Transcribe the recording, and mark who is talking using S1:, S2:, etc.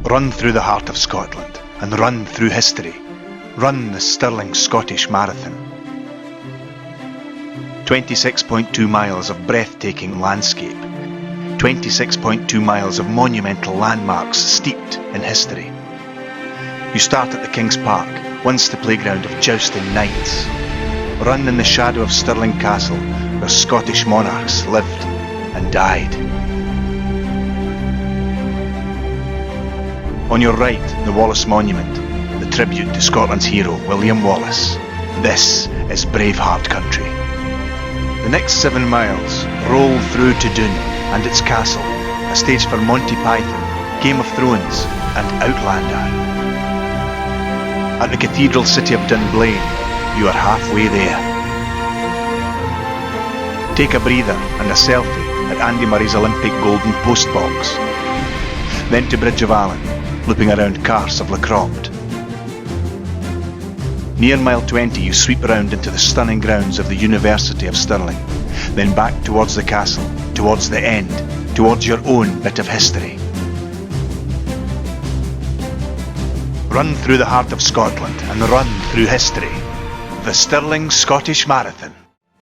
S1: Run through the heart of Scotland and run through history. Run the Stirling Scottish Marathon. 26.2 miles of breathtaking landscape. 26.2 miles of monumental landmarks steeped in history. You start at the King's Park, once the playground of jousting knights. Run in the shadow of Stirling Castle, where Scottish monarchs lived and died. On your right, the Wallace Monument, the tribute to Scotland's hero, William Wallace. This is Braveheart country. The next 7 miles roll through to Doune and its castle, a stage for Monty Python, Game of Thrones and Outlander. At the Cathedral city of Dunblane, you are halfway there. Take a breather and a selfie at Andy Murray's Olympic golden post box. Then to Bridge of Allan, looping around Carse of Lecropt. Near mile 20 you sweep around into the stunning grounds of the University of Stirling, then back towards the castle, towards the end, towards your own bit of history. Run through the heart of Scotland and run through history. The Stirling Scottish Marathon.